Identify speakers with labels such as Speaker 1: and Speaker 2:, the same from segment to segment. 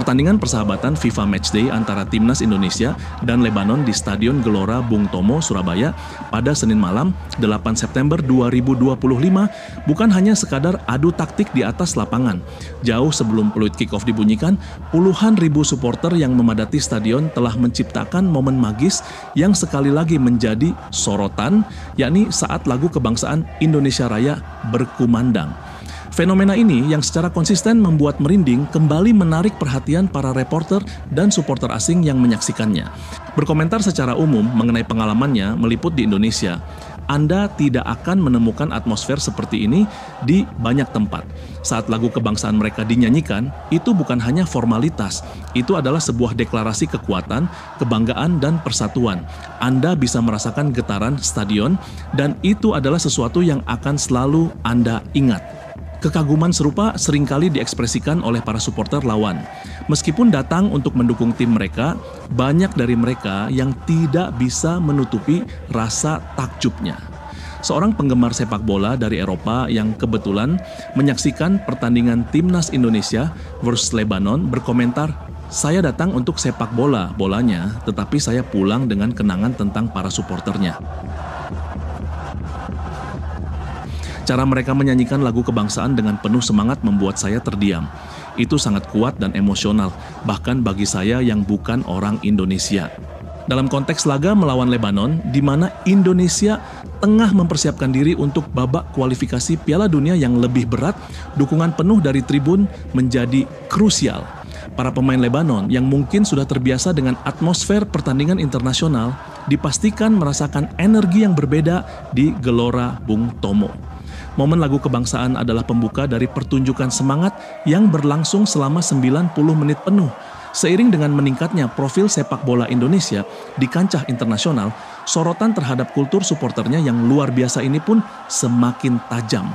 Speaker 1: Pertandingan persahabatan FIFA Matchday antara Timnas Indonesia dan Lebanon di Stadion Gelora Bung Tomo, Surabaya pada Senin malam 8 September 2025 bukan hanya sekadar adu taktik di atas lapangan. Jauh sebelum peluit kick-off dibunyikan, puluhan ribu supporter yang memadati stadion telah menciptakan momen magis yang sekali lagi menjadi sorotan, yakni saat lagu kebangsaan Indonesia Raya berkumandang. Fenomena ini yang secara konsisten membuat merinding kembali menarik perhatian para reporter dan supporter asing yang menyaksikannya. Berkomentar secara umum mengenai pengalamannya meliput di Indonesia, Anda tidak akan menemukan atmosfer seperti ini di banyak tempat. Saat lagu kebangsaan mereka dinyanyikan, itu bukan hanya formalitas, itu adalah sebuah deklarasi kekuatan, kebanggaan, dan persatuan. Anda bisa merasakan getaran stadion, dan itu adalah sesuatu yang akan selalu Anda ingat. Kekaguman serupa seringkali diekspresikan oleh para supporter lawan. Meskipun datang untuk mendukung tim mereka, banyak dari mereka yang tidak bisa menutupi rasa takjubnya. Seorang penggemar sepak bola dari Eropa yang kebetulan menyaksikan pertandingan Timnas Indonesia versus Lebanon berkomentar, "Saya datang untuk sepak bolanya, tetapi saya pulang dengan kenangan tentang para supporternya." Cara mereka menyanyikan lagu kebangsaan dengan penuh semangat membuat saya terdiam. Itu sangat kuat dan emosional, bahkan bagi saya yang bukan orang Indonesia. Dalam konteks laga melawan Lebanon, di mana Indonesia tengah mempersiapkan diri untuk babak kualifikasi Piala Dunia yang lebih berat, dukungan penuh dari tribun menjadi krusial. Para pemain Lebanon yang mungkin sudah terbiasa dengan atmosfer pertandingan internasional, dipastikan merasakan energi yang berbeda di Gelora Bung Tomo. Momen lagu kebangsaan adalah pembuka dari pertunjukan semangat yang berlangsung selama 90 menit penuh. Seiring dengan meningkatnya profil sepak bola Indonesia di kancah internasional, sorotan terhadap kultur supporternya yang luar biasa ini pun semakin tajam.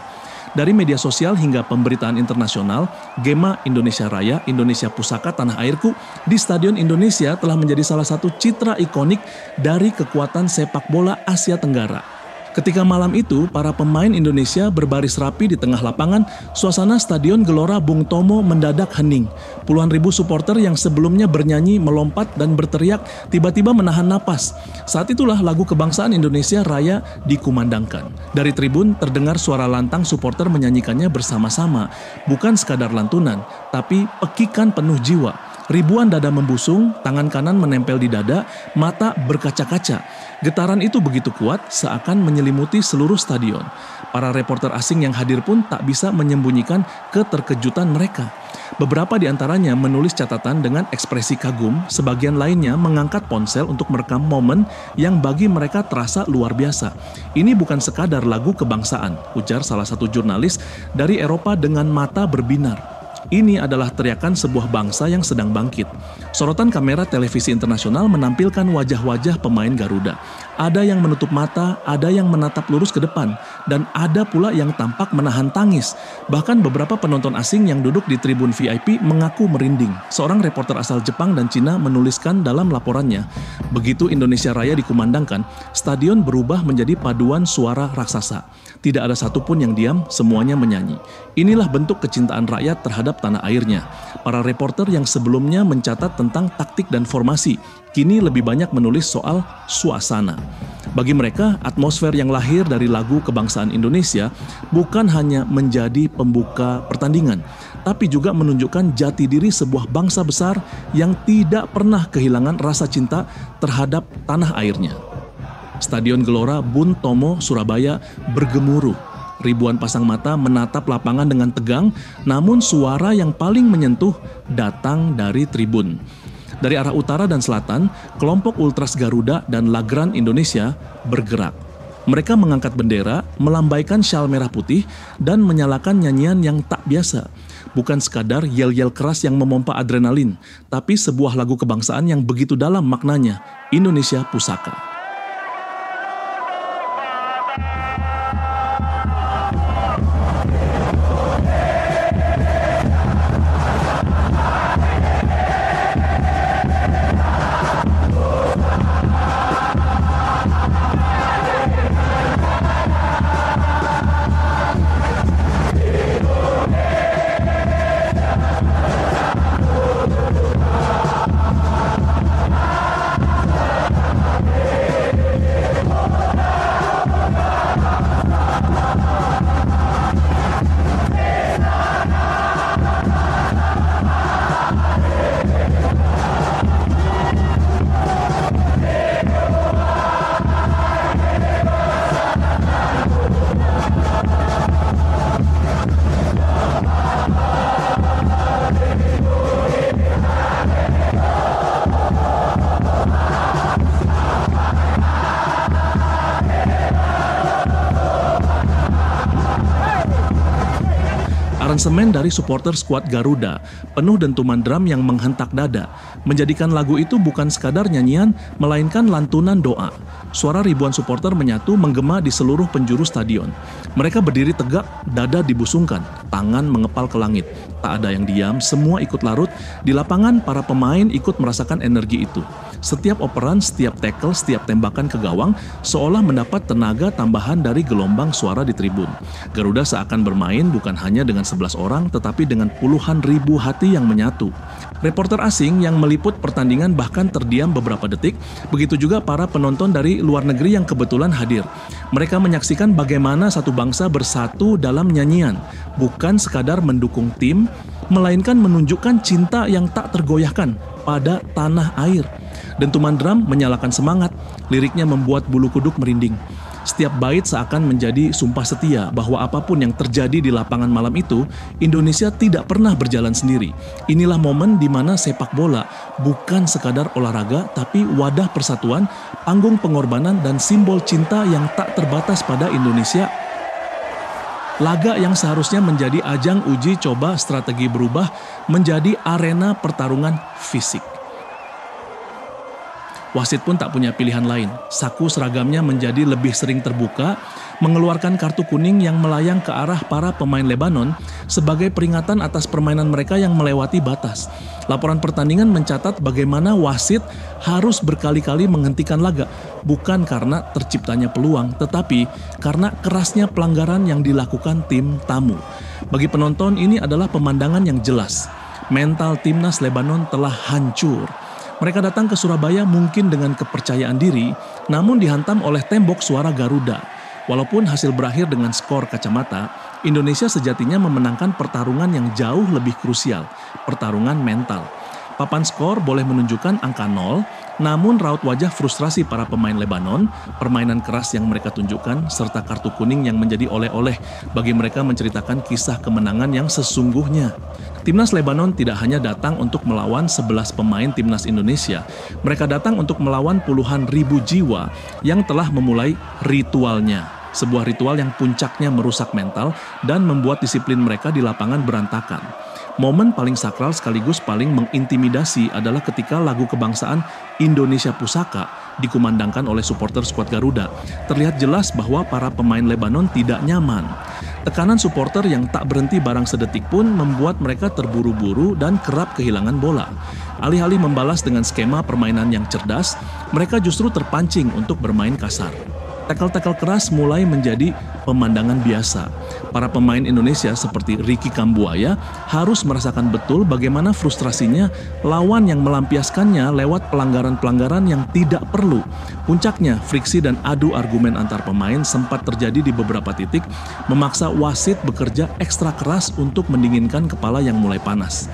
Speaker 1: Dari media sosial hingga pemberitaan internasional, Gema Indonesia Raya, Indonesia Pusaka Tanah Airku di Stadion Indonesia telah menjadi salah satu citra ikonik dari kekuatan sepak bola Asia Tenggara. Ketika malam itu, para pemain Indonesia berbaris rapi di tengah lapangan, suasana Stadion Gelora Bung Tomo mendadak hening. Puluhan ribu supporter yang sebelumnya bernyanyi, melompat, dan berteriak tiba-tiba menahan napas. Saat itulah lagu kebangsaan Indonesia Raya dikumandangkan. Dari tribun terdengar suara lantang supporter menyanyikannya bersama-sama. Bukan sekadar lantunan, tapi pekikan penuh jiwa. Ribuan dada membusung, tangan kanan menempel di dada, mata berkaca-kaca. Getaran itu begitu kuat seakan menyelimuti seluruh stadion. Para reporter asing yang hadir pun tak bisa menyembunyikan keterkejutan mereka. Beberapa di antaranya menulis catatan dengan ekspresi kagum, sebagian lainnya mengangkat ponsel untuk merekam momen yang bagi mereka terasa luar biasa. "Ini bukan sekadar lagu kebangsaan," ujar salah satu jurnalis dari Eropa dengan mata berbinar. "Ini adalah teriakan sebuah bangsa yang sedang bangkit." Sorotan kamera televisi internasional menampilkan wajah-wajah pemain Garuda. Ada yang menutup mata, ada yang menatap lurus ke depan, dan ada pula yang tampak menahan tangis. Bahkan beberapa penonton asing yang duduk di tribun VIP mengaku merinding. Seorang reporter asal Jepang dan Cina menuliskan dalam laporannya, "Begitu Indonesia Raya dikumandangkan, stadion berubah menjadi paduan suara raksasa. Tidak ada satupun yang diam, semuanya menyanyi. Inilah bentuk kecintaan rakyat terhadap tanah airnya." Para reporter yang sebelumnya mencatat tentang taktik dan formasi, kini lebih banyak menulis soal suasana. Bagi mereka, atmosfer yang lahir dari lagu kebangsaan Indonesia bukan hanya menjadi pembuka pertandingan, tapi juga menunjukkan jati diri sebuah bangsa besar yang tidak pernah kehilangan rasa cinta terhadap tanah airnya. Stadion Gelora Bung Tomo, Surabaya bergemuruh. Ribuan pasang mata menatap lapangan dengan tegang, namun suara yang paling menyentuh datang dari tribun. Dari arah utara dan selatan, kelompok Ultras Garuda dan Lagran Indonesia bergerak. Mereka mengangkat bendera, melambaikan syal merah putih, dan menyalakan nyanyian yang tak biasa. Bukan sekadar yel-yel keras yang memompa adrenalin, tapi sebuah lagu kebangsaan yang begitu dalam maknanya, Indonesia Pusaka. Aransemen dari supporter skuad Garuda, penuh dentuman drum yang menghentak dada, menjadikan lagu itu bukan sekadar nyanyian, melainkan lantunan doa. Suara ribuan supporter menyatu menggema di seluruh penjuru stadion. Mereka berdiri tegak, dada dibusungkan, tangan mengepal ke langit. Tak ada yang diam, semua ikut larut. Di lapangan, para pemain ikut merasakan energi itu. Setiap operan, setiap tackle, setiap tembakan ke gawang seolah mendapat tenaga tambahan dari gelombang suara di tribun. Garuda seakan bermain bukan hanya dengan 11 orang, tetapi dengan puluhan ribu hati yang menyatu. Reporter asing yang meliput pertandingan bahkan terdiam beberapa detik, begitu juga para penonton dari luar negeri yang kebetulan hadir. Mereka menyaksikan bagaimana satu bangsa bersatu dalam nyanyian, bukan sekadar mendukung tim, melainkan menunjukkan cinta yang tak tergoyahkan pada tanah air. Dentuman drum menyalakan semangat, liriknya membuat bulu kuduk merinding. Setiap bait seakan menjadi sumpah setia bahwa apapun yang terjadi di lapangan malam itu, Indonesia tidak pernah berjalan sendiri. Inilah momen di mana sepak bola bukan sekadar olahraga, tapi wadah persatuan, panggung pengorbanan, dan simbol cinta yang tak terbatas pada Indonesia. Laga yang seharusnya menjadi ajang uji coba strategi berubah menjadi arena pertarungan fisik. Wasit pun tak punya pilihan lain. Saku seragamnya menjadi lebih sering terbuka, mengeluarkan kartu kuning yang melayang ke arah para pemain Lebanon sebagai peringatan atas permainan mereka yang melewati batas. Laporan pertandingan mencatat bagaimana wasit harus berkali-kali menghentikan laga, bukan karena terciptanya peluang, tetapi karena kerasnya pelanggaran yang dilakukan tim tamu. Bagi penonton, ini adalah pemandangan yang jelas. Mental timnas Lebanon telah hancur. Mereka datang ke Surabaya mungkin dengan kepercayaan diri, namun dihantam oleh tembok suara Garuda. Walaupun hasil berakhir dengan skor kacamata, Indonesia sejatinya memenangkan pertarungan yang jauh lebih krusial, pertarungan mental. Papan skor boleh menunjukkan angka 0, namun raut wajah frustrasi para pemain Lebanon, permainan keras yang mereka tunjukkan, serta kartu kuning yang menjadi oleh-oleh bagi mereka menceritakan kisah kemenangan yang sesungguhnya. Timnas Lebanon tidak hanya datang untuk melawan 11 pemain timnas Indonesia, mereka datang untuk melawan puluhan ribu jiwa yang telah memulai ritualnya. Sebuah ritual yang puncaknya merusak mental dan membuat disiplin mereka di lapangan berantakan. Momen paling sakral sekaligus paling mengintimidasi adalah ketika lagu kebangsaan Indonesia Pusaka dikumandangkan oleh supporter skuad Garuda. Terlihat jelas bahwa para pemain Lebanon tidak nyaman. Tekanan supporter yang tak berhenti barang sedetik pun membuat mereka terburu-buru dan kerap kehilangan bola. Alih-alih membalas dengan skema permainan yang cerdas, mereka justru terpancing untuk bermain kasar. Tackle-tackle keras mulai menjadi pemandangan biasa. Para pemain Indonesia seperti Ricky Kambuaya harus merasakan betul bagaimana frustrasinya lawan yang melampiaskannya lewat pelanggaran-pelanggaran yang tidak perlu. Puncaknya, friksi dan adu argumen antar pemain sempat terjadi di beberapa titik, memaksa wasit bekerja ekstra keras untuk mendinginkan kepala yang mulai panas.